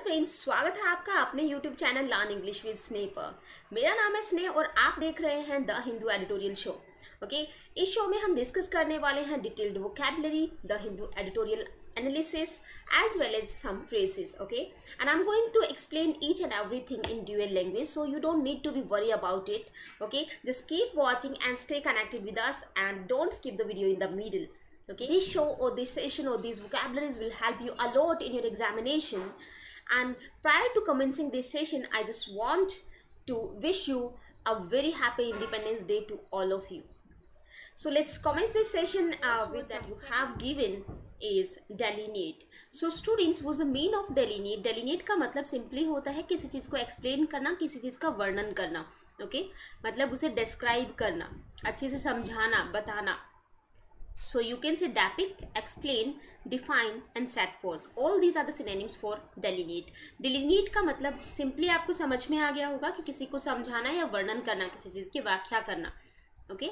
Friends, स्वागत है आपका अपने YouTube channel learn English with स्नेह पर। मेरा नाम है स्नेह और आप देख रहे हैं the Hindu editorial show. Okay, इस शो में हम डिस्कस करने वाले हैं detailed vocabulary, the Hindu editorial analysis as well as some phrases. Okay, and I'm going to explain each and everything in dual language, so you don't need to be worried about it. Okay, just keep watching and stay connected with us and don't skip the video in the middle. Okay, this show or this session or these vocabularies will help you a lot in your examination. And prior to commencing this session, I just want to wish you a very happy Independence Day to all of you. So let's commence this session with that you have given is delineate. So students, what's the meaning of delineate? Delineate का मतलब simply होता है किसी चीज़ को explain करना, किसी चीज़ का वर्णन करना. Okay, मतलब उसे describe करना, अच्छे से समझाना, बताना. So you can say depict, explain, define and set forth. All these are the synonyms for delineate. Delineate का मतलब simply आपको समझ में आ गया होगा कि किसी को समझाना या वर्णन करना, किसी चीज़ की व्याख्या करना. Okay,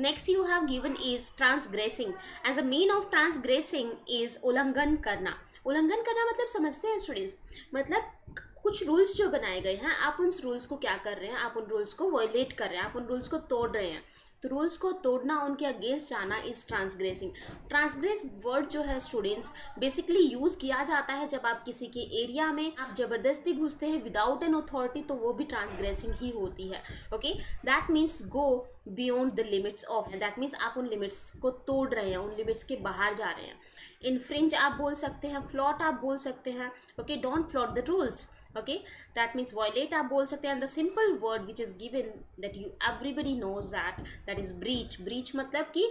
next you have given is transgressing. As a mean of transgressing is उल्लंघन करना. उल्लंघन करना मतलब समझते हैं स्टूडेंट्स, मतलब कुछ रूल्स जो बनाए गए हैं, आप उन रूल्स को क्या कर रहे हैं, आप उन रूल्स को वायलेट कर रहे हैं, आप उन रूल्स को तोड़ रहे हैं. तो रूल्स को तोड़ना, उनके अगेंस्ट जाना इज ट्रांसग्रेसिंग. ट्रांसग्रेस वर्ड जो है स्टूडेंट्स बेसिकली यूज़ किया जाता है जब आप किसी के एरिया में आप ज़बरदस्ती घुसते हैं विदाउट एन अथॉरिटी, तो वो भी ट्रांसग्रेसिंग ही होती है. Okay, that means go beyond the limits of, that means आप उन लिमिट्स को तोड़ रहे हैं, उन लिमिट्स के बाहर जा रहे हैं. इनफ्रिंज आप बोल सकते हैं, फ्लॉट आप बोल सकते हैं. Okay, don't flout the rules. Okay, that means violate आप बोल सकते हैं. And the simple word which is given that you everybody knows that is breach. Breach मतलब कि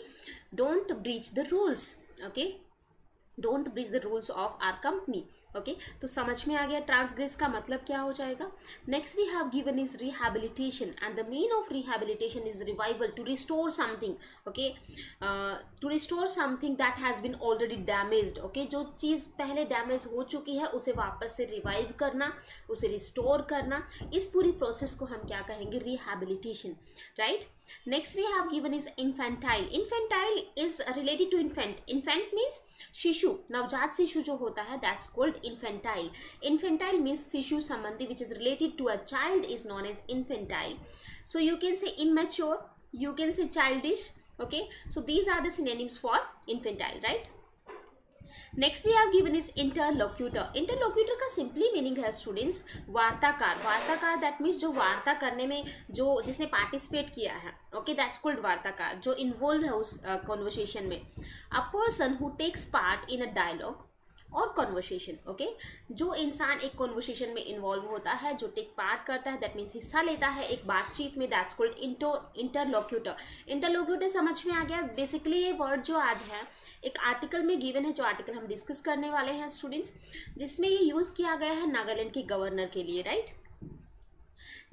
don't breach the rules. Okay, don't breach the rules of our company. Okay, तो समझ में आ गया ट्रांसग्रेस का मतलब क्या हो जाएगा. Next we have given is rehabilitation and the mean of rehabilitation is revival, to restore something. Okay, to restore something that has been already damaged. Okay, जो चीज़ पहले डैमेज हो चुकी है उसे वापस से रिवाइव करना, उसे रिस्टोर करना, इस पूरी प्रोसेस को हम क्या कहेंगे, rehabilitation. Right. Next we have given is infantile. Infantile is related to infant. Infant means शिशु, नवजात शिशु जो होता है, that's called infantile. Infantile means शिशु संबंधी, which is related to a child is known as infantile. So you can say immature, you can say childish. Okay, so these are the synonyms for infantile, right? Next we have given is interlocutor. Interlocutor का simply meaning है students वार्ताकार. वार्ताकार that means जो वार्ता करने में जो जिसने पार्टिसिपेट किया है. ओके, दैट्स कॉल्ड वार्ताकार, जो इन्वॉल्व है उस कॉन्वर्सेशन में. A person who takes part in a dialogue और कॉन्वर्सेशन. ओके, जो इंसान एक कॉन्वर्सेशन में इन्वॉल्व होता है, जो टेक पार्ट करता है, दैट मीन्स हिस्सा लेता है एक बातचीत में, दैट्स कॉल्ड इंटरलोक्यूटर. इंटरलोक्यूटर समझ में आ गया. बेसिकली ये वर्ड जो आज है एक आर्टिकल में गिवन है, जो आर्टिकल हम डिस्कस करने वाले हैं स्टूडेंट्स, जिसमें ये यूज़ किया गया है नागालैंड के गवर्नर के लिए. Right.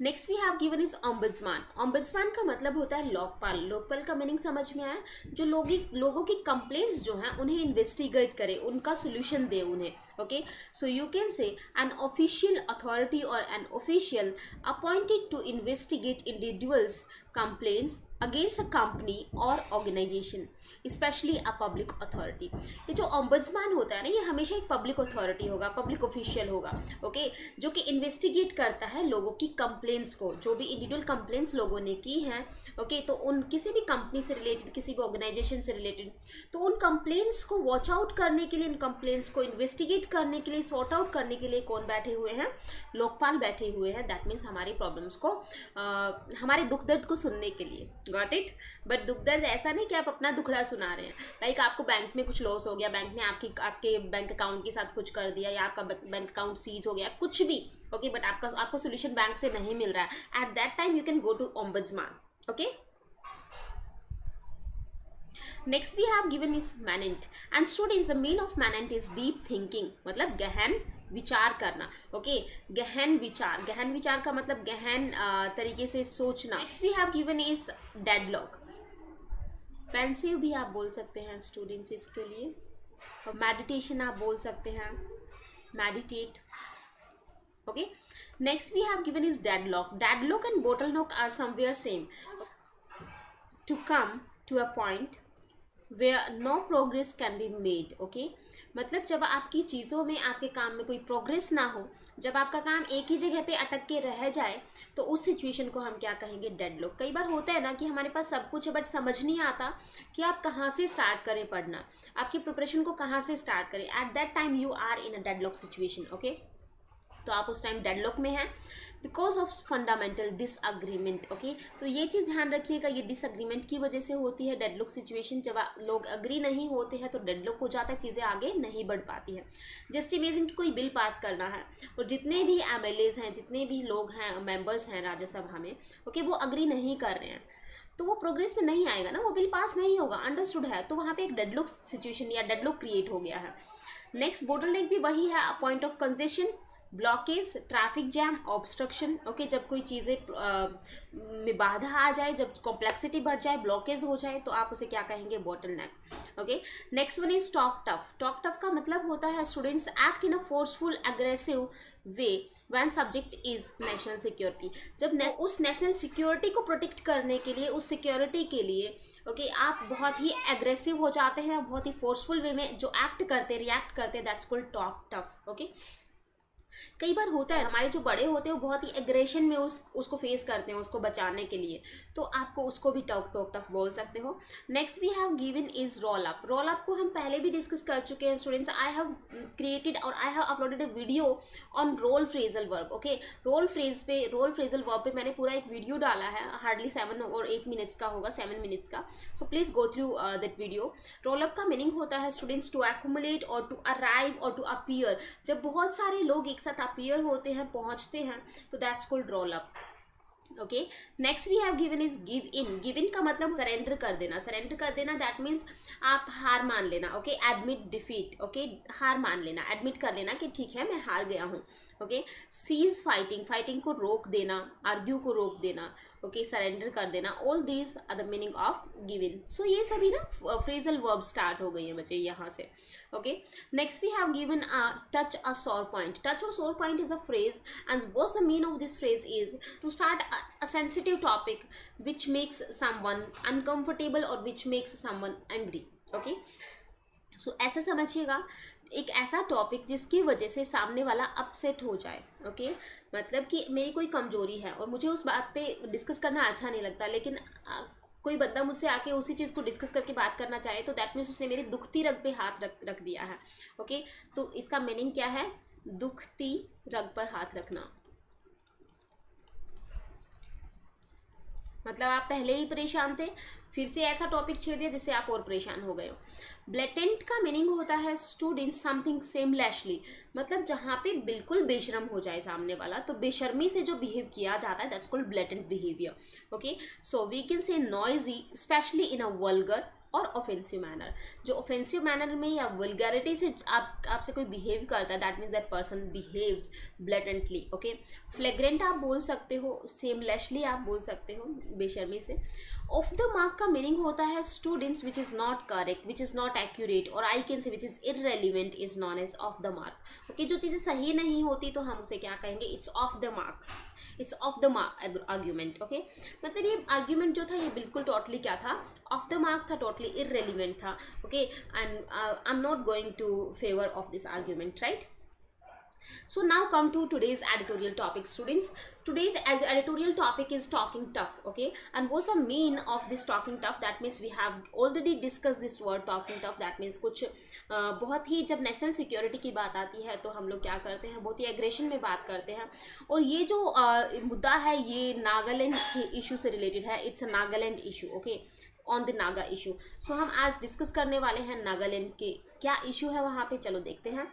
Next we have given is ombudsman. Ombudsman का मतलब होता है लोकपाल. लोकपाल का मीनिंग समझ में आया, जो लोगों की कंप्लेंट्स जो हैं उन्हें इन्वेस्टिगेट करे, उनका सोल्यूशन दे उन्हें. Okay, so you can say an official authority or an official appointed to investigate individuals complaints against a company or organisation, specially a public authority. ये जो ओम्बुड्समैन होता है ना, ये हमेशा एक पब्लिक अथॉरिटी होगा, पब्लिक ऑफिशियल होगा. ओके, जो कि इन्वेस्टिगेट करता है लोगों की कंप्लेंट्स को, जो भी इंडिविजुअल कंप्लेंट्स लोगों ने की हैं. ओके, तो उन किसी भी कंपनी से रिलेटेड, किसी भी ऑर्गेनाइजेशन से रिलेटेड, तो उन कंप्लेंट्स को वॉच आउट करने के लिए, उन कंप्लेंट्स को इन्वेस्टिगेट करने के लिए, सॉर्ट आउट करने के लिए कौन बैठे हुए हैं, लोकपाल बैठे हुए हैं. दैट मीन्स हमारी प्रॉब्लम्स को, हमारे दुख दर्द को सुनने के लिए. Got it. बट दुख दर्द ऐसा नहीं कि आप अपना दुखड़ा सुना रहे हैं. लाइक आपको बैंक में कुछ लॉस हो गया, बैंक ने आपके बैंक अकाउंट के साथ कुछ कर दिया, या आपका बैंक अकाउंट सीज हो गया, कुछ भी. ओके, बट आपको सोल्यूशन बैंक से नहीं मिल रहा है. At that time you can go to ombudsman. Okay, next we have given is immanent. And students, the mean of immanent is deep thinking, मतलब गहन विचार करना. ओके, गहन विचार. गहन विचार का मतलब गहन तरीके से सोचना. Next we have given is deadlock. Pensive भी आप बोल सकते हैं स्टूडेंट्स इसके लिए. और मेडिटेशन आप बोल सकते हैं, meditate. Okay, next we have given is deadlock. Deadlock and bottleneck are somewhere same. To come to a point, where no progress can be made. Okay मतलब जब आपकी चीज़ों में, आपके काम में कोई प्रोग्रेस ना हो, जब आपका काम एक ही जगह पे अटक के रह जाए, तो उस सिचुएशन को हम क्या कहेंगे? डेडलॉक। कई बार होता है ना कि हमारे पास सब कुछ है बट समझ नहीं आता कि आप कहाँ से स्टार्ट करें पढ़ना, आपकी प्रिपरेशन को कहाँ से स्टार्ट करें। At that time you are in a deadlock situation. Okay तो आप उस टाइम डेडलॉक में हैं because of fundamental disagreement. Okay तो ये चीज़ ध्यान रखिएगा, ये डिसअग्रीमेंट की वजह से होती है डेडलॉक सिचुएशन। जब लोग अग्री नहीं होते हैं तो डेडलॉक हो जाता है, चीज़ें आगे नहीं बढ़ पाती हैं। जस्ट इमेजिन कि कोई बिल पास करना है और जितने भी MLAs हैं, जितने भी लोग हैं, मेंबर्स हैं राज्यसभा में, ओके वो अग्री नहीं कर रहे हैं, तो वो प्रोग्रेस में नहीं आएगा ना, वो बिल पास नहीं होगा। अंडरस्टूड है? तो वहाँ पे एक डेडलॉक सिचुएशन या डेडलॉक क्रिएट हो गया है। नेक्स्ट बोटलनेक भी वही है, point of congestion, blockage, traffic jam, obstruction. Okay जब कोई चीज़ें में बाधा आ जाए, जब कॉम्प्लेक्सिटी बढ़ जाए, ब्लॉकेज हो जाए, तो आप उसे क्या कहेंगे? Bottleneck. Okay next one is talk tough. Talk tough का मतलब होता है students act in a forceful aggressive way when subject is national security. जब उस नेशनल सिक्योरिटी को प्रोटेक्ट करने के लिए, उस सिक्योरिटी के लिए ओके आप बहुत ही एग्रेसिव हो जाते हैं, बहुत ही फोर्सफुल वे में जो एक्ट करते, रिएक्ट करते, that's called talk tough. Okay कई बार होता है हमारे जो बड़े होते हैं वो बहुत ही एग्रेशन में उसको फेस करते हैं, उसको बचाने के लिए, तो आपको उसको भी टॉक टफ बोल सकते हो। Next we have given is roll up. Roll up को हम पहले भी डिस्कस कर चुके हैं स्टूडेंट्स। आई हैव क्रिएटेड और I have uploaded a video on roll phrasal verb. Okay roll phrasal verb पे मैंने पूरा एक वीडियो डाला है, हार्डली 7 और 8 मिनट्स का होगा, 7 मिनट्स का। So please go through that video. Roll up का मीनिंग होता है स्टूडेंट्स टू एक्यूमुलेट और टू अराइव और टू अपीयर। जब बहुत सारे लोग एक साथ अपीयर होते हैं, पहुंचते हैं, तो that's called roll up. Okay next we have given is give in. Give in का मतलब सरेंडर कर देना। सरेंडर कर देना दैट मीन्स आप हार मान लेना। Okay admit defeat. ओके हार मान लेना, एडमिट कर लेना कि ठीक है मैं हार गया हूँ। ओके सीज फाइटिंग, फाइटिंग को रोक देना, आर्ग्यू को रोक देना, ओके सरेंडर कर देना। All these are the meaning of give in. So ये सभी ना फ्रेजल वर्ब स्टार्ट हो गई है बच्चे यहाँ से। Okay next we have given touch a sore point. Touch a sore point is a phrase and what's the meaning of this phrase is to start a sensitive topic which makes someone uncomfortable or which makes someone angry. Okay so ऐसा समझिएगा, एक ऐसा topic जिसकी वजह से सामने वाला upset हो जाए। ओके मतलब कि मेरी कोई कमजोरी है और मुझे उस बात पे डिस्कस करना अच्छा नहीं लगता, लेकिन कोई बंदा मुझसे आके उसी चीज़ को डिस्कस करके बात करना चाहे तो दैट मीन्स उसने मेरी दुखती रग पे हाथ रख दिया है। ओके तो इसका मीनिंग क्या है? दुखती रग पर हाथ रखना। मतलब आप पहले ही परेशान थे, फिर से ऐसा टॉपिक छेड़ दिया जिससे आप और परेशान हो गए हो। ब्लेटेंट का मीनिंग होता है स्टूड इन समथिंग सेमलेसली। मतलब जहाँ पे बिल्कुल बेशर्म हो जाए सामने वाला, तो बेशर्मी से जो बिहेव किया जाता है that's called blatant behaviour. Okay so we can say noisy specially in a vulgar और ऑफेंसिव मैनर। जो ऑफेंसिव मैनर में या वल्गैरिटी से आपसे कोई बिहेव करता है that means that person behaves blatantly. Okay flagrant आप बोल सकते हो, सेमलेसली आप बोल सकते हो बेशर्मी से। ऑफ द मार्क का मीनिंग होता है students which is not correct, which is not accurate, और I can say which is irrelevant is known as off the mark. Okay जो चीज़ें सही नहीं होती तो हम उसे क्या कहेंगे? It's of the mark, it's of the mark argument. Okay मतलब ये आर्ग्यूमेंट जो था ये बिल्कुल टोटली क्या था? ऑफ द मार्क था, टोटली इररेलीवेंट था। Okay and I am not going to favour of this argument, right? So now come to today's editorial topic students. Today's editorial topic is talking tough. Okay and what's the mean of this talking tough? That means we have already discussed this word talking tough. That means कुछ बहुत ही जब national security की बात आती है तो हम लोग क्या करते हैं? बहुत ही एग्रेशन में बात करते हैं। और ये जो मुद्दा है ये नागालैंड के इशू से रिलेटेड है। It's a Nagaland issue. Okay on the Naga issue. So हम आज डिस्कस करने वाले हैं नागालैंड के क्या इशू है वहाँ पे। चलो देखते हैं।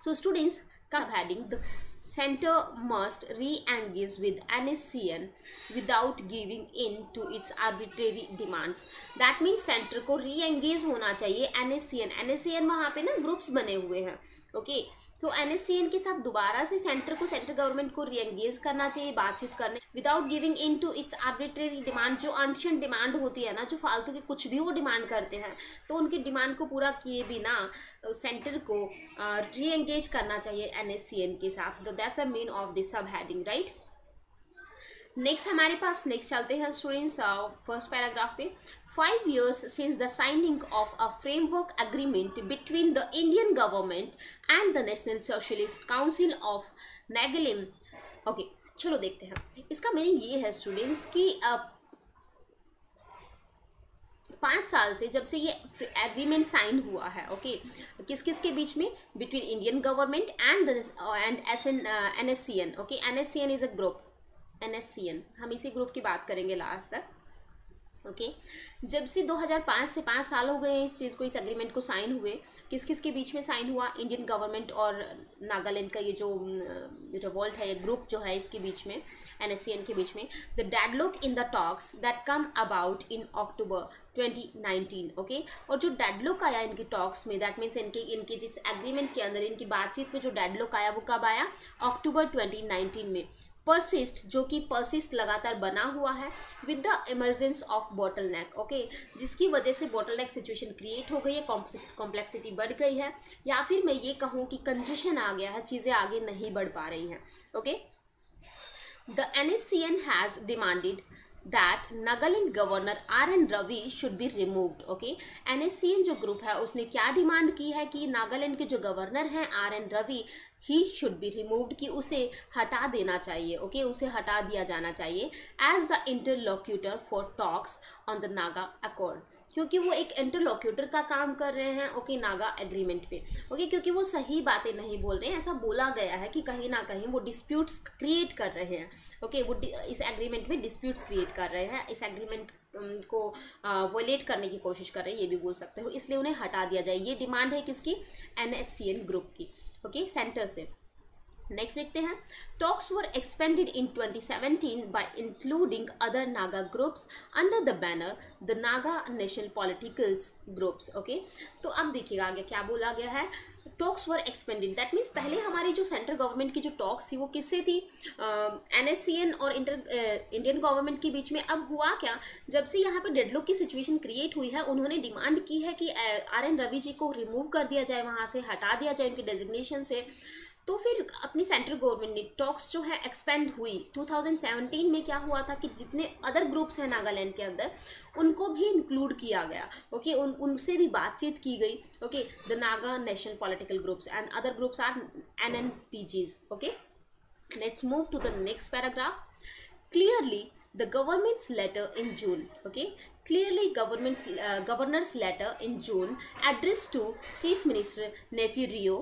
So students, heading the center must re-engage with NSCN without giving in to its arbitrary demands. That means center को re-engage होना चाहिए NSCN। NSCN वहाँ पे ना ग्रुप्स बने हुए हैं। ओके तो NSCN के साथ दोबारा से सेंटर गवर्नमेंट को री-एंगेज करना चाहिए, बातचीत करने, without giving in to its arbitrary demand. जो अनशन डिमांड होती है ना, जो फालतू के कुछ भी वो डिमांड करते हैं, तो उनकी डिमांड को पूरा किए बिना सेंटर को री-एंगेज करना चाहिए NSCN के साथ। तो that's the mean of this सब हेडिंग, राइट? नेक्स्ट हमारे पास नेक्स्ट चलते हैं स्टूडेंट्स फर्स्ट पैराग्राफ पे। 5 years since the signing of a framework agreement between the Indian government and the National Socialist Council of Nagaland। Okay चलो देखते हैं। इसका meaning ये है स्टूडेंट्स कि 5 साल से जब से ये एग्रीमेंट साइन हुआ है, ओके, किस किस के बीच में, between Indian government and NSCN। Okay, NSCN is a group, NSCN, हम इसी ग्रुप की बात करेंगे लास्ट तक। ओके जब से 2005 से 5 साल हो गए हैं इस चीज़ को, इस एग्रीमेंट को साइन हुए। किस किस के बीच में साइन हुआ, इंडियन गवर्नमेंट और नागालैंड का ये जो रिवोल्ट है, ये ग्रुप जो है, इसके बीच में, NSCN के बीच में। The deadlock in the talks that come about in October 2019। Okay, और जो डेडलॉक आया इनके टॉक्स में, दैट मीन्स इनके जिस एग्रीमेंट के अंदर इनकी बातचीत में जो डेडलॉक आया वो कब आया, अक्टूबर 2019 में। परसिस्ट, जो कि परसिस्ट लगातार बना हुआ है, with the emergence of bottleneck. Okay, जिसकी वजह से बॉटलनेक सिचुएशन क्रिएट हो गई है, कॉम्प्लेक्सिटी बढ़ गई है, या फिर मैं ये कहूँ कि कंजेशन आ गया है, चीज़ें आगे नहीं बढ़ पा रही हैं। Okay, the NSCN has demanded that Nagaland Governor R.N. Ravi should be removed। Okay, NSCN जो ग्रुप है उसने क्या डिमांड की है कि नागालैंड के जो गवर्नर हैं R.N. Ravi, he should be removed, कि उसे हटा देना चाहिए। ओके, उसे हटा दिया जाना चाहिए as the interlocutor for talks on the Naga accord, क्योंकि वो एक इंटरलोक्यूटर का काम कर रहे हैं। ओके, नागा एग्रीमेंट पे। ओके, क्योंकि वो सही बातें नहीं बोल रहे हैं, ऐसा बोला गया है कि कहीं ना कहीं वो डिस्प्यूट्स क्रिएट कर रहे हैं। ओके, वो इस एग्रीमेंट में डिस्प्यूट्स क्रिएट कर रहे हैं, इस एग्रीमेंट को वॉयलेट करने की कोशिश कर रहे हैं, ये भी बोल सकते हो, इसलिए उन्हें हटा दिया जाए। ये डिमांड है किसकी, NSCN ग्रुप की। ओके, सेंटर से। नेक्स्ट देखते हैं। Talks were expanded in 2017 bye including other Naga groups under the banner the Naga national politicals groups. Okay, तो अब देखिएगा आगे क्या बोला गया है। Talks were expanded, that means पहले हमारी जो सेंट्रल गवर्नमेंट की जो टॉक्स थी वो किससे थी, NSCN और इंडियन गवर्नमेंट के बीच में। अब हुआ क्या, जब से यहाँ पर डेडलॉक की सिचुएशन क्रिएट हुई है, उन्होंने डिमांड की है कि R.N. रवि जी को रिमूव कर दिया जाए, वहाँ से हटा दिया जाए उनके डेजिग्नेशन से। तो फिर अपनी सेंट्रल गवर्नमेंट ने टॉक्स जो है एक्सपेंड हुई। 2017 में क्या हुआ था कि जितने अदर ग्रुप्स हैं नागालैंड के अंदर, उनको भी इंक्लूड किया गया। ओके, उनसे भी बातचीत की गई। Okay, the Naga national political groups and other groups are NNPGs। Okay, let's move to the next paragraph. Clearly, the government's letter in June, okay, clearly governor's letter in June addressed to Chief Minister Nepirio,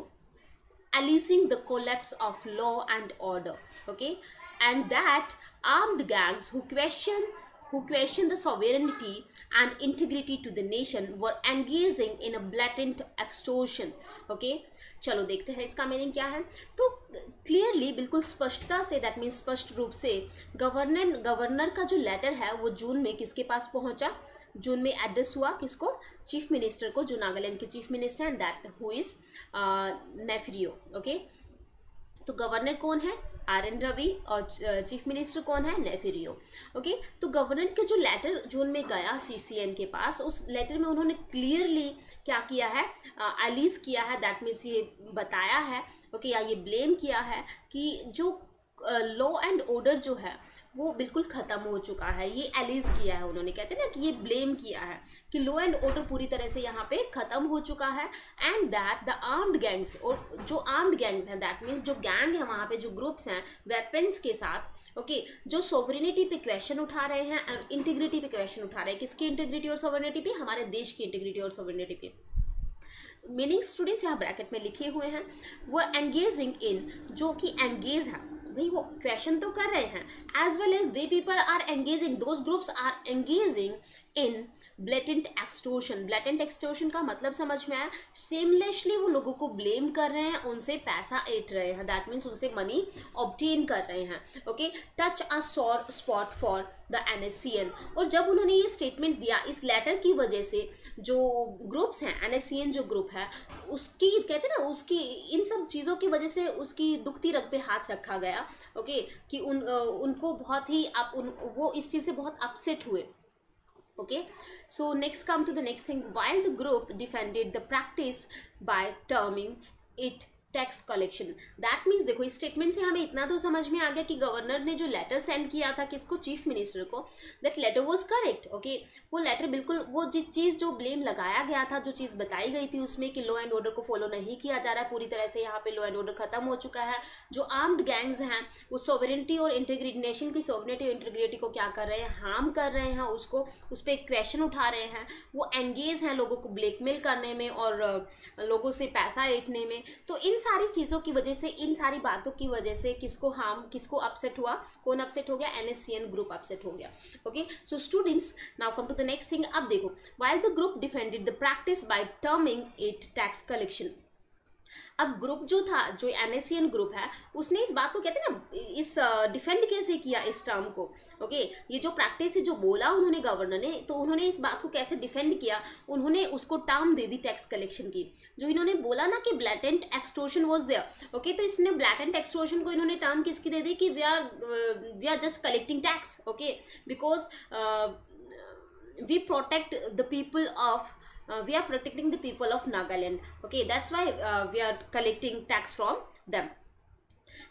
alleging the collapse of law and order, okay, and that armed gangs who question the sovereignty and integrity to the nation were engaging in a blatant extortion। okay, चलो देखते हैं इसका meaning क्या है। तो clearly, बिल्कुल स्पष्टता से, दैट मीन्स स्पष्ट रूप से, गवर्नर का जो लेटर है वो जून में किसके पास पहुंचा, जून में एड्रेस हुआ किसको, चीफ मिनिस्टर को, जो नागालैंड के चीफ मिनिस्टर हैं, दैट हु इज नेफ्रियो। ओके, तो गवर्नर कौन है, R.N. रवि, और चीफ मिनिस्टर कौन है, नेफ्रियो। ओके, तो गवर्नर के जो लेटर जून में गया CCN के पास, उस लेटर में उन्होंने क्लियरली क्या किया है, एलिज किया है, दैट मीन्स ये बताया है, ओके, या ये ब्लेम किया है कि जो लॉ एंड ऑर्डर जो है वो बिल्कुल ख़त्म हो चुका है। ये एलिज किया है उन्होंने, कहते हैं ना कि ये ब्लेम किया है कि लॉ एंड ऑर्डर पूरी तरह से यहाँ पे ख़त्म हो चुका है, and that the armed gangs, और जो आर्म्ड गैंग्स हैं, दैट मीन्स जो गैंग है वहाँ पे, जो ग्रुप्स हैं वेपन्स के साथ, ओके, जो सोवरेनिटी पे क्वेश्चन उठा रहे हैं और इंटीग्रिटी पे क्वेश्चन उठा रहे हैं। किसकी इंटीग्रिटी और सोवरेनिटी पे, हमारे देश की इंटीग्रिटी और सोवरेनिटी पे। मीनिंग स्टूडेंट्स यहाँ ब्रैकेट में लिखे हुए हैं। वो एंगेजिंग इन, जो कि एंगेज है, भाई वो क्वेश्चन तो कर रहे हैं, as well as they people are engaging, those groups are engaging in blatant extortion. Blatant extortion का मतलब समझ में आया, सेमलेसली वो लोगों को ब्लेम कर रहे हैं, उनसे पैसा ऐंठ रहे हैं, दैट मीन्स उनसे मनी ऑब्टेन कर रहे हैं। ओके, टच अ सोर स्पॉट फॉर द NSCN। और जब उन्होंने ये स्टेटमेंट दिया, इस लेटर की वजह से जो ग्रुप्स हैं, NSCN जो ग्रुप है, उसकी कहते हैं ना, उसकी इन सब चीज़ों की वजह से उसकी दुखती रग पे हाथ रखा गया। ओके, कि उनको बहुत ही वो इस चीज़ से बहुत अपसेट हुए। Okay, so next come to the next thing. While the group defended the practice by terming it tax collection. That means देखो, इस स्टेटमेंट से हमें इतना तो समझ में आ गया कि गवर्नर ने जो लेटर सेंड किया था किसको, चीफ मिनिस्टर को, that letter was correct. Okay, वो लेटर बिल्कुल, वो जिस चीज़ जो ब्लेम लगाया गया था, जो चीज़ बताई गई थी उसमें कि लॉ एंड ऑर्डर को फॉलो नहीं किया जा रहा है पूरी तरह से, यहाँ पे लॉ एंड ऑर्डर खत्म हो चुका है, जो आर्म्ड गैंग्स हैं वो सोवरेनिटी और इंटीग्रिटी, नेशन की सोवरेनिटी और इंटीग्रिटी को क्या कर रहे हैं, हार्म कर रहे हैं, उसको उस पर क्वेश्चन उठा रहे हैं, वो एंगेज हैं लोगों को ब्लैकमेल करने में और लोगों से पैसा ऐंठने में। तो इन सारी चीज़ों की वजह से, इन सारी बातों की वजह से किसको हार्म, किसको अपसेट हुआ, कौन अपसेट हो गया, NSCN ग्रुप अपसेट हो गया। Okay, so students now come to the next thing. अब देखो, while the group defended the practice by terming it tax collection. अब ग्रुप जो था, जो NSCN ग्रुप है, उसने इस बात को, कहते हैं ना, इस डिफेंड कैसे किया इस टर्म को। ओके, ये जो प्रैक्टिस है, जो बोला उन्होंने गवर्नर ने, तो उन्होंने इस बात को कैसे डिफेंड किया, उन्होंने उसको टर्म दे दी टैक्स कलेक्शन की। जो इन्होंने बोला ना कि blatant extortion was there. Okay, तो इसने ब्लैटेंट एक्सटोर्शन को इन्होंने टर्म किसकी दे दी कि we are just collecting tax. Okay, because we protect the people of we are protecting the people of Nagaland. Okay, that's why we are collecting tax from them.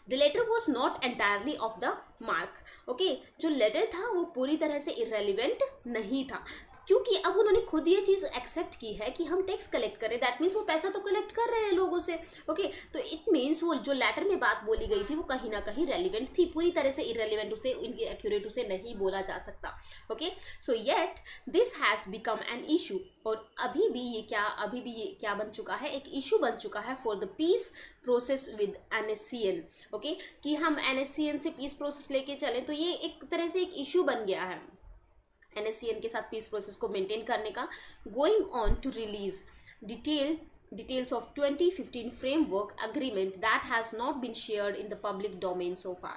The letter was not entirely off the mark. Okay, जो letter था वो पूरी तरह से irrelevant नहीं था, क्योंकि अब उन्होंने खुद ये चीज़ एक्सेप्ट की है कि हम टैक्स कलेक्ट करें, दैट मीन्स वो पैसा तो कलेक्ट कर रहे हैं लोगों से। ओके, तो इट मीन्स वो जो लेटर में बात बोली गई थी वो कहीं ना कहीं रेलिवेंट थी, पूरी तरह से इरेलीवेंट उसे, इनकी एक्यूरेट उसे नहीं बोला जा सकता। Okay, so yet this has become an issue, और अभी भी ये क्या बन चुका है, एक इशू बन चुका है for the peace process with NSCN। Okay, कि हम NSCN से पीस प्रोसेस लेके चलें, तो ये एक तरह से एक इशू बन गया है NSCN के साथ पीस प्रोसेस को मेंटेन करने का। Going on to release details of 2015 framework agreement that has not been shared in the public domain so far।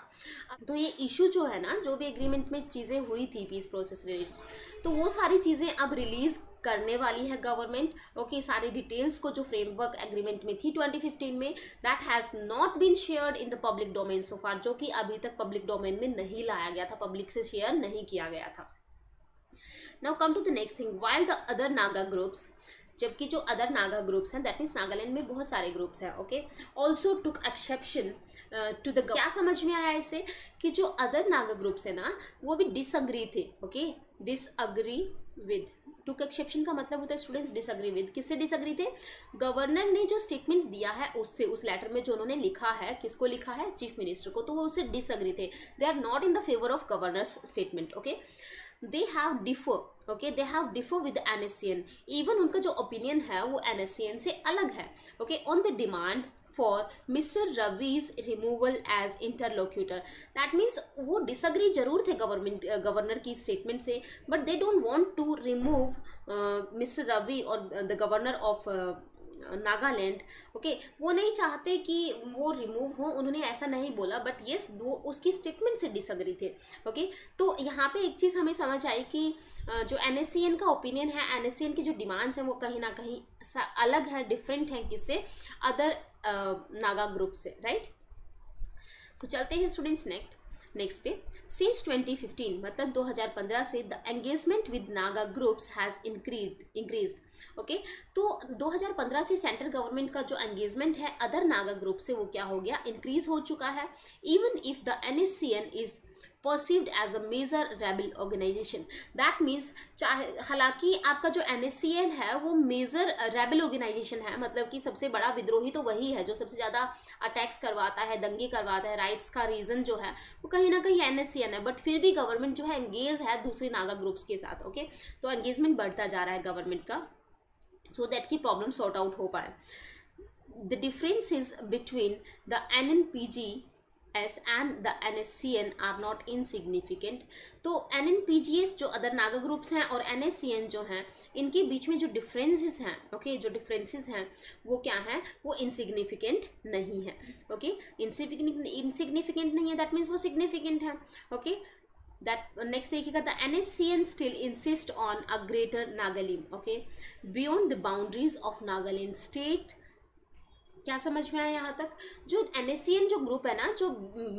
तो ये इशू जो है ना, जो भी एग्रीमेंट में चीज़ें हुई थी पीस प्रोसेस रिलेटेड, तो वो सारी चीज़ें अब रिलीज करने वाली है गवर्नमेंट। ओके, सारी डिटेल्स को जो फ्रेमवर्क एग्रीमेंट में थी 2015 में, that has not been shared in the public domain so far, जो कि अभी तक पब्लिक डोमेन में नहीं लाया गया था, पब्लिक से शेयर नहीं किया गया था। Now come to the next thing, while the other Naga groups, जबकि जो अदर नागा ग्रुप्स हैं, दैट मीन्स नागालैंड में बहुत सारे ग्रुप्स हैं, okay, also took exception to the, क्या समझ में आया इससे, कि जो अदर नागा ग्रुप्स है ना, वो भी डिसअग्री थे। Okay, disagree with, took exception का मतलब होता है स्टूडेंट्स डिसअग्री विद, किससे डिसअग्री थे, गवर्नर ने जो स्टेटमेंट दिया है उससे, उस लेटर में जो उन्होंने लिखा है, किसको लिखा है, चीफ मिनिस्टर को, तो वो उससे डिसअग्री थे, they are not in the favour of governor's statement. Okay, they have differ, okay, they have differ with NSCN, even उनका जो opinion है वो NSCN से अलग है। okay, on the demand for Mr. Ravi's removal as interlocutor, that means वो disagree जरूर थे गवर्नर की स्टेटमेंट से, but they don't want to remove Mr. Ravi और the governor of Nagaland. Okay, वो नहीं चाहते कि वो रिमूव हो, उन्होंने ऐसा नहीं बोला, बट येस वो उसकी स्टेटमेंट से डिसअग्री थे। ओके, तो यहाँ पे एक चीज़ हमें समझ आई कि जो NSCN का ओपिनियन है, NSCN की जो डिमांड्स हैं वो कहीं ना कहीं अलग है, डिफरेंट है किससे, अदर नागा ग्रुप से, राइट। तो चलते हैं स्टूडेंट्स नेक्स्ट पे। सिंस 2015, मतलब 2015 से the engagement with Naga groups has increased. Okay, तो 2015 से सेंट्रल गवर्नमेंट का जो एंगेजमेंट है अदर नागा ग्रुप से वो क्या हो गया, इंक्रीज हो चुका है। Even if the NSCN is perceived as a major rebel organisation, that means चाहे, हालांकि आपका जो NSCN है वो मेजर रेबल ऑर्गेनाइजेशन है, मतलब कि सबसे बड़ा विद्रोही तो वही है जो सबसे ज़्यादा अटैक्स करवाता है, दंगे करवाता है, राइट्स का रीज़न जो है वो कहीं ना कहीं NSCN है, बट फिर भी गवर्नमेंट जो है एंगेज है दूसरे नागा ग्रुप्स के साथ। ओके, तो एंगेजमेंट बढ़ता जा रहा है गवर्नमेंट का, सो दैट की प्रॉब्लम सॉर्ट आउट हो पाए। The differences between the NNPGS and the NSCN are not insignificant। तो NNPGS जो अदर नागा ग्रुप्स हैं और NSCN जो हैं, इनके बीच में जो डिफरेंसेस हैं, ओके, जो डिफरेंसेस हैं वो क्या हैं, वो इनसिग्निफिकेंट नहीं है। ओके, इनसिग्निफिकेंट नहीं है, दैट मीन्स वो सिग्निफिकेंट है। ओके, that next देखिएगा, the NSCN still insist on a greater Nagalim, okay, beyond the boundaries of Nagaland state क्या समझ में आया यहाँ तक? जो NACN जो ग्रुप है ना, जो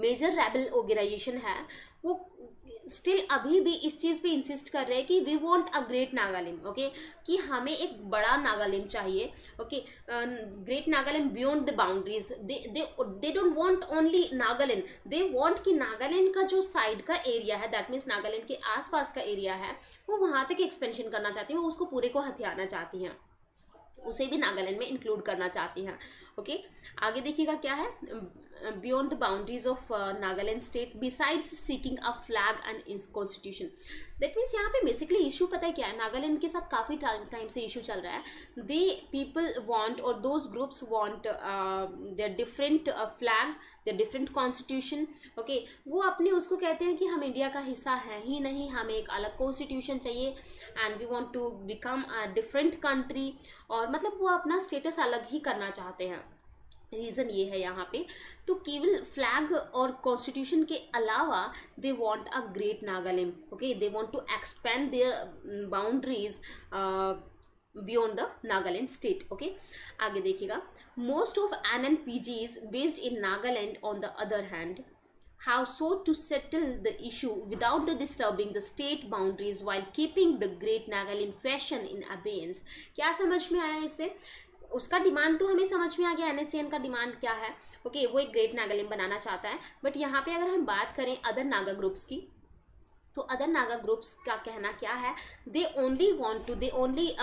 मेजर रेबल ऑर्गेनाइजेशन है, वो स्टिल अभी भी इस चीज़ पे इंसिस्ट कर रहे हैं कि we want a great Nagaland, okay, कि हमें एक बड़ा नागालैंड चाहिए, okay, great Nagaland beyond the boundaries. They don't want only Nagaland, they want कि नागालैंड का जो साइड का एरिया है, दैट मीन्स नागालैंड के आसपास का एरिया है, वो वहाँ तक एक्सपेंशन करना चाहती हैं, वो उसको पूरे को हथियाना चाहती हैं, उसे भी नागालैंड में इंक्लूड करना चाहती हैं, ओके। आगे देखिएगा क्या है, beyond the boundaries of Nagaland state besides seeking a flag and constitution. That means यहाँ पे बेसिकली इशू पता है क्या है, नागालैंड के साथ काफ़ी टाइम से इशू चल रहा है। दे पीपल वांट और those groups want their different flag, their different constitution, okay. वो अपने उसको कहते हैं कि हम इंडिया का हिस्सा है ही नहीं, हमें एक अलग कॉन्स्टिट्यूशन चाहिए and we want to become a different country, और मतलब वो अपना स्टेटस अलग ही करना चाहते हैं। रीज़न ये है यहाँ पे। तो केवल फ्लैग और कॉन्स्टिट्यूशन के अलावा they want a great Nagaland, okay, they want to expand their boundaries beyond the Nagaland state, okay. आगे देखिएगा, most of NNPGs based in Nagaland on the other hand have sought to settle the issue without the disturbing the state boundaries while keeping the Great Nagaland question in abeyance। क्या समझ में आया इससे? उसका demand तो हमें समझ में आ गया, NACN का डिमांड क्या है, ओके, वो एक ग्रेट नागालैंड बनाना चाहता है। बट यहाँ पे अगर हम बात करें अदर नागा ग्रुप्स की, तो अदर नागा ग्रुप्स का कहना क्या है, they only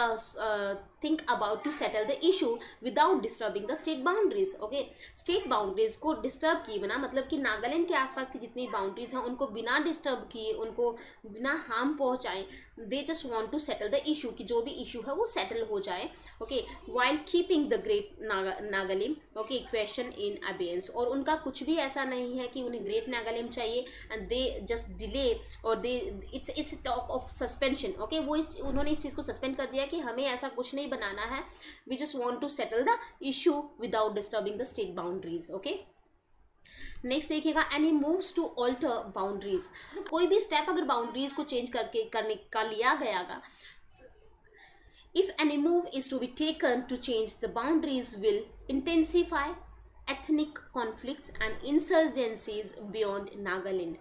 think about to settle the issue without disturbing the state boundaries, okay. State boundaries को डिस्टर्ब किए बिना, मतलब कि नागालैंड के आसपास की जितनी बाउंड्रीज हैं उनको बिना डिस्टर्ब किए, उनको बिना हार्म पहुंचाए, they just want to settle the issue, कि जो भी इशू है वो सेटल हो जाए, okay, while keeping the great Nagaland, okay, question in abeyance. और उनका कुछ भी ऐसा नहीं है कि उन्हें ग्रेट नागालैंड चाहिए एंड दे जस्ट डिले और they it's talk of suspension, okay. वो उन्होंने इस चीज़ को सस्पेंड कर दिया कि हमें ऐसा कुछ नहीं बनाना है, we just want to settle the issue without disturbing the state boundaries, okay. Next देखिएगा, any moves to alter boundaries. कोई भी स्टेप अगर बाउंड्रीज को चेंज करने का लिया गयागा, if any move is to be taken to change the boundaries will intensify ethnic conflicts and insurgencies beyond Nagaland,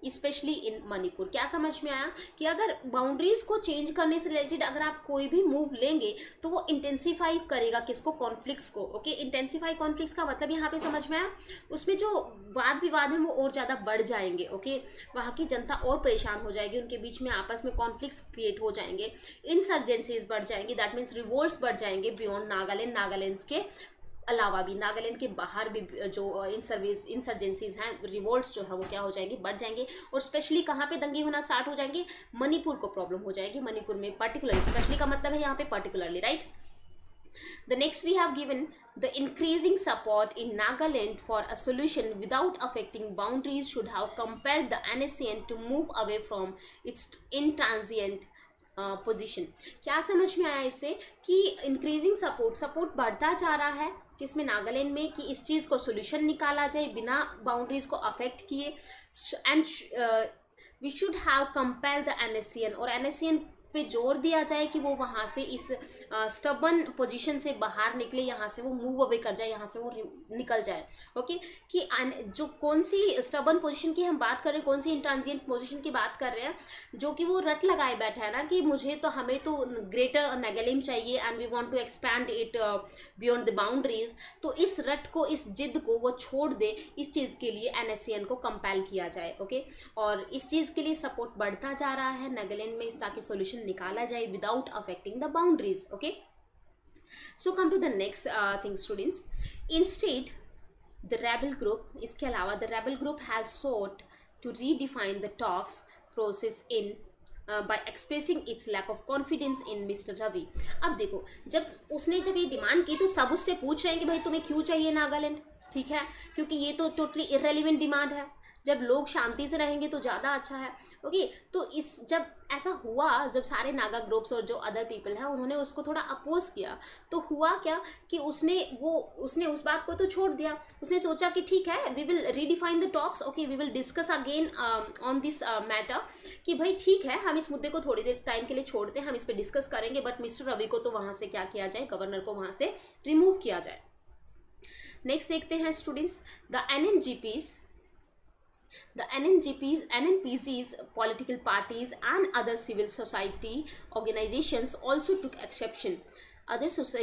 specially in Manipur. क्या समझ में आया कि अगर बाउंड्रीज को चेंज करने से रिलेटेड अगर आप कोई भी मूव लेंगे तो वो इंटेंसिफाई करेगा किसको, कॉन्फ्लिक्ट्स को, ओके। इंटेंसिफाई कॉन्फ्लिक्ट्स का मतलब यहाँ पे समझ में आया, उसमें जो वाद विवाद हैं वो और ज़्यादा बढ़ जाएंगे, ओके। वहाँ की जनता और परेशान हो जाएगी, उनके बीच में आपस में कॉन्फ्लिक्ट्स क्रिएट हो जाएंगे, इंसर्जेंसीज बढ़ जाएंगी, दैट मीन्स रिवोल्ट्स बढ़ जाएंगे बियॉन्ड नागालैंड के अलावा भी, नागालैंड के बाहर भी जो इंसर्जेंसीज हैं, रिवोल्ट्स जो है वो क्या हो जाएंगे, बढ़ जाएंगे। और स्पेशली कहाँ पे दंगे होना स्टार्ट हो जाएंगे, मणिपुर को प्रॉब्लम हो जाएगी, मणिपुर में पर्टिकुलरली, स्पेशली का मतलब है यहाँ पे particularly, right. The next we have given the increasing support in Nagaland for a solution without affecting boundaries should have compelled the NACN to move away from its intransient position. क्या समझ में आया इससे कि इंक्रीजिंग सपोर्ट बढ़ता जा रहा है किसमें, नागालैंड में, कि इस चीज़ को सोल्यूशन निकाला जाए बिना बाउंड्रीज को अफेक्ट किए, and we should have compel the NACN, और NACN पे जोर दिया जाए कि वो वहाँ से इस स्टबन पोजीशन से बाहर निकले, यहाँ से वो मूव अवे कर जाए, यहाँ से वो निकल जाए, ओके। कि जो कौन सी स्टबन पोजीशन की हम बात कर रहे हैं, कौन सी इंट्रांजिएंट पोजीशन की बात कर रहे हैं, जो कि वो रट लगाए बैठा है ना कि हमें तो ग्रेटर नागालैंड चाहिए and we want to expand it beyond the boundaries. तो इस रट को, इस जिद को वो छोड़ दे, इस चीज़ के लिए NACN को कंपेल किया जाए, ओके। और इस चीज़ के लिए सपोर्ट बढ़ता जा रहा है नागालैंड में, ताकि सोल्यूशन निकाला जाए without affecting the boundaries, okay. So come to the next thing students, instead the rebel group, इसके अलावा the rebel group has sought to redefine the talks process in by expressing its lack of confidence in Mr. Ravi. अब देखो, जब ये demand की तो सब उससे पूछ रहे हैं कि भाई तुम्हें क्यों चाहिए नागालैंड, ठीक है, क्योंकि ये तो टोटली इररेलेवेंट डिमांड है, जब लोग शांति से रहेंगे तो ज़्यादा अच्छा है। ओके, तो इस जब ऐसा हुआ, जब सारे नागा ग्रुप्स और जो अदर पीपल हैं उन्होंने उसको थोड़ा अपोज किया, तो हुआ क्या कि उसने उस बात को तो छोड़ दिया। उसने सोचा कि ठीक है, we will redefine the talks, okay, we will discuss again on this matter, कि भाई ठीक है, हम इस मुद्दे को थोड़ी देर टाइम के लिए छोड़ते हैं, हम इस पर डिस्कस करेंगे, बट मिस्टर रवि को तो वहाँ से क्या किया जाए, गवर्नर को वहाँ से रिमूव किया जाए। नेक्स्ट देखते हैं students, the NNPCs, political parties and other civil society organizations also took exception.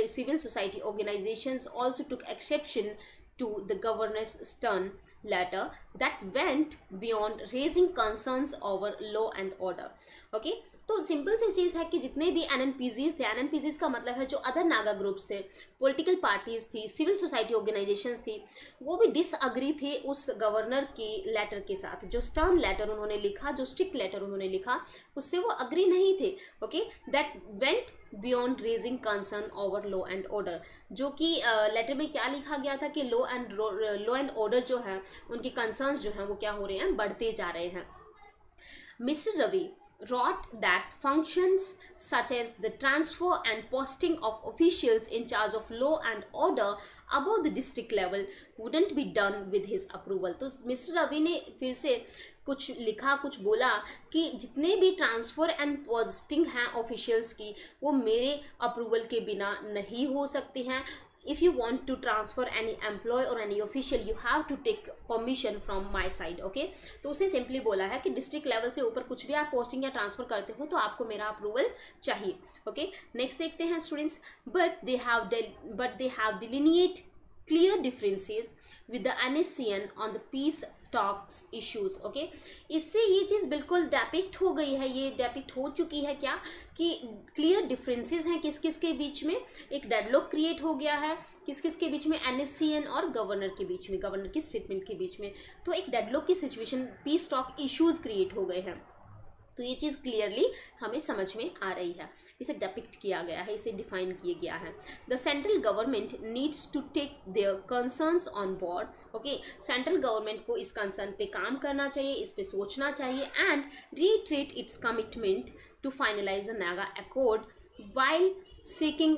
Civil society organizations also took exception to the governor's stern letter that went beyond raising concerns over law and order. Okay, तो simple सी चीज़ है कि जितने भी NNPCs थे, NNPCs का मतलब है जो अदर नागा ग्रुप्स थे, पॉलिटिकल पार्टीज थी, सिविल सोसाइटी ऑर्गेनाइजेशंस थी, वो भी डिसअग्री थे उस गवर्नर की लेटर के साथ। जो स्टर्न लेटर उन्होंने लिखा, जो स्ट्रिक्ट लेटर उन्होंने लिखा, उससे वो अग्री नहीं थे। Okay, that went beyond raising concern over law and order, जो कि लेटर में क्या लिखा गया था कि लॉ एंड ऑर्डर जो है, उनके कंसर्न्स जो हैं वो क्या हो रहे हैं, बढ़ते जा रहे हैं। Mister Ravi wrote that functions such as the transfer and posting of officials in charge of law and order above the district level wouldn't be done with his approval. तो मिस्टर रवि ने फिर से कुछ लिखा, कुछ बोला कि जितने भी ट्रांसफ़र एंड पोस्टिंग हैं ऑफिशियल्स की, वो मेरे अप्रूवल के बिना नहीं हो सकते हैं। If you want to transfer any employee or any official, you have to take permission from my side. Okay, तो उसे सिंपली बोला है कि डिस्ट्रिक्ट लेवल से ऊपर कुछ भी आप पोस्टिंग या ट्रांसफर करते हो तो आपको मेरा अप्रूवल चाहिए। ओके, नेक्स्ट देखते हैं students, but they have डिलिनिएट clear differences with the NSCN on the peace talks issues. Okay, इससे ये चीज़ बिल्कुल डेपिक्ट हो गई है, ये डेपिक्ट हो चुकी है क्या कि क्लियर डिफरेंसेस हैं किस किस के बीच में, एक डेडलॉक क्रिएट हो गया है किस किस के बीच में, NSCN और गवर्नर के बीच में, गवर्नर की स्टेटमेंट के बीच में। तो एक डेडलॉक की situation, piece talk issues create हो गए हैं। तो ये चीज़ क्लियरली हमें समझ में आ रही है, इसे डिपिक्ट किया गया है, इसे डिफाइन किया गया है। The central government needs to take their concerns on board. Okay, central government को इस कंसर्न पे काम करना चाहिए, इस पे सोचना चाहिए, and retreat its commitment to finalise the Naga accord while seeking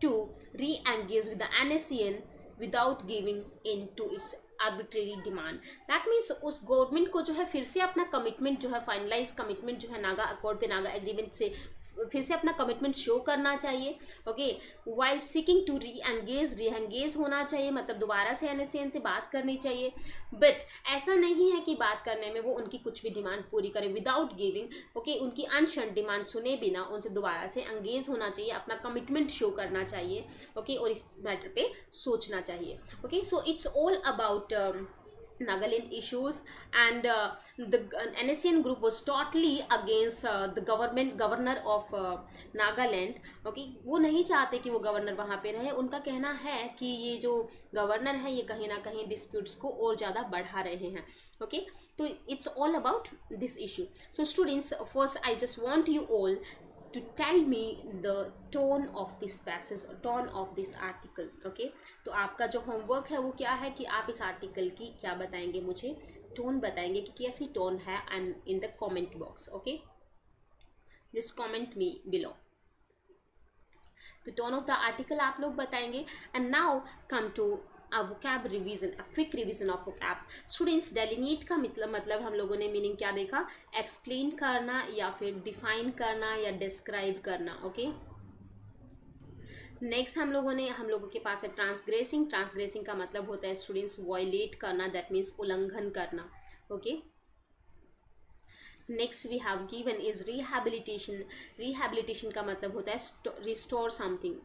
to re engage with the NSCN without giving in to its arbitrary demand. That means उस गवर्नमेंट को जो है फिर से अपना कमिटमेंट जो है, फाइनलाइज कमिटमेंट जो है नागा अकॉर्ड पे, नागा एग्रीमेंट से फिर से अपना कमिटमेंट शो करना चाहिए। Okay, while seeking to re engage होना चाहिए, मतलब दोबारा से NSCN से बात करनी चाहिए। बट ऐसा नहीं है कि बात करने में वो उनकी कुछ भी डिमांड पूरी करे विदाउट गिविंग। ओके, उनकी अनशन डिमांड सुने बिना उनसे दोबारा से एंगेज होना चाहिए, अपना कमिटमेंट शो करना चाहिए। ओके, और इस मैटर पे सोचना चाहिए। Okay, so it's all about Nagaland issues, and the NSCN group was totally against the governor of Nagaland. Okay, वो नहीं चाहते कि वो गवर्नर वहाँ पे रहे। उनका कहना है कि ये जो गवर्नर है ये कहीं ना कहीं डिस्प्यूट्स को और ज़्यादा बढ़ा रहे हैं। ओके, तो it's all about this issue. So students, first I just want you all to tell me the tone of this passage, tone of this article. Okay, तो आपका जो होमवर्क है वो क्या है कि आप इस आर्टिकल की क्या बताएंगे, मुझे टोन बताएंगे कि कैसी टोन है, and in the comment box. Okay, just comment me below. तो टोन ऑफ द आर्टिकल आप लोग बताएंगे। And now come to a vocab revision, a quick revision of vocab. Students, delineate का मतलब हम लोगों ने मीनिंग क्या देखा, एक्सप्लेन करना या फिर डिफाइन करना या डिस्क्राइब करना। ओके, नेक्स्ट हम लोगों के पास है ट्रांसग्रेसिंग। ट्रांसग्रेसिंग का मतलब होता है स्टूडेंट्स वायलेट करना, दैट मीन्स उल्लंघन करना। Okay, next we have given is rehabilitation. Rehabilitation का मतलब होता है restore something,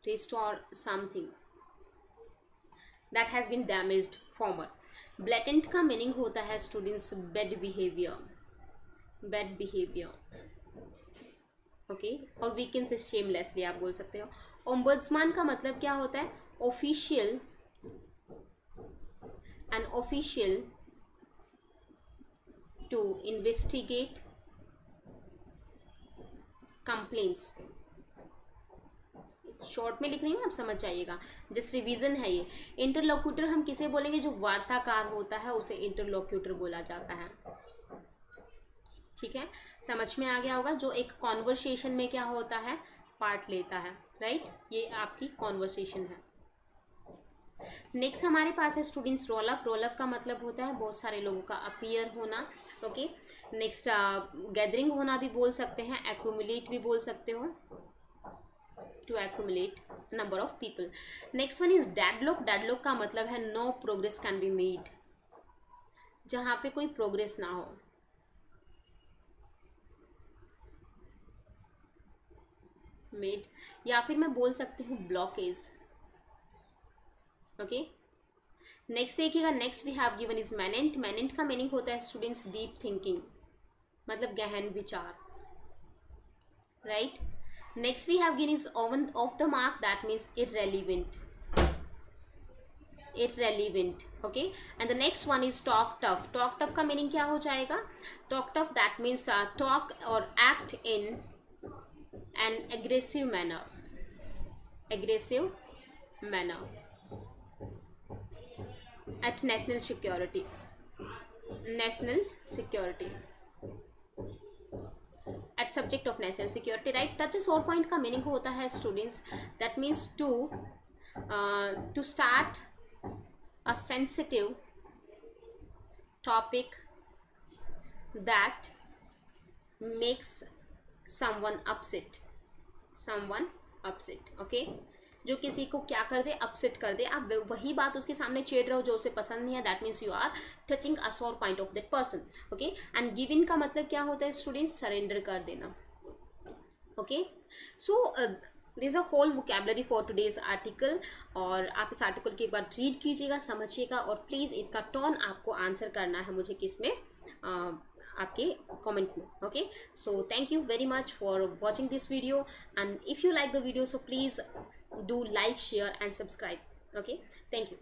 restore something that has been damaged former. Blatant का मीनिंग होता है students bad behavior, bad behavior. Okay, और वीकेंड से shamelessly आप बोल सकते हो। ओम्बड्समैन का मतलब क्या होता है, official, an official to investigate complaints, short में लिख रही हूँ, आप समझ जाइएगा, जस्ट रिवीजन है ये। इंटरलोक्यूटर हम किसे बोलेंगे? जो वार्ताकार होता है उसे इंटरलोक्यूटर बोला जाता है। ठीक है, समझ में आ गया होगा। जो एक कॉन्वर्सेशन में क्या होता है, पार्ट लेता है, राइट। ये आपकी कॉन्वर्सेशन है। नेक्स्ट हमारे पास है students role up. Roll up का मतलब होता है बहुत सारे लोगों का अपीयर होना। ओके, नेक्स्ट गैदरिंग होना भी बोल सकते हैं, एक्यूमुलेट भी बोल सकते हो, to accumulate number of people. Next one is deadlock. Deadlock का मतलब है no progress can be made, जहाँ पे कोई प्रोग्रेस ना हो। मेड, या फिर मैं बोल सकती हूँ ब्लॉकेज। ओके, नेक्स्ट देखिएगा, next we have given is मैनेंट। मैनेंट का मीनिंग होता है स्टूडेंट्स डीप थिंकिंग, मतलब गहन विचार, right. Next we have given is off the mark, that means irrelevant, irrelevant. Okay, and the next one is talk tough. Talk tough का meaning क्या हो जाएगा? Talk tough that means talk और act in an aggressive manner, aggressive manner at national security, national security, at subject of national security, right। Touch सोर point का meaning होता है students, that means to start a sensitive topic that makes someone upset, someone upset। Okay, जो किसी को क्या कर दे, upset कर दे, आप वही बात उसके सामने छेड़ रहे हो जो उसे पसंद नहीं है, that means you are touching a sore point of that person. Okay, and give in का मतलब क्या होता है स्टूडेंट्स? सरेंडर कर देना। Okay, so this a whole vocabulary for today's article. और आप इस आर्टिकल की एक बार रीड कीजिएगा, समझिएगा, और प्लीज़ इसका टर्न आपको आंसर करना है मुझे किस में, आपके कमेंट में। Okay, so thank you very much for watching this video, and if you like the video so please do like, share and subscribe. Okay, thank you.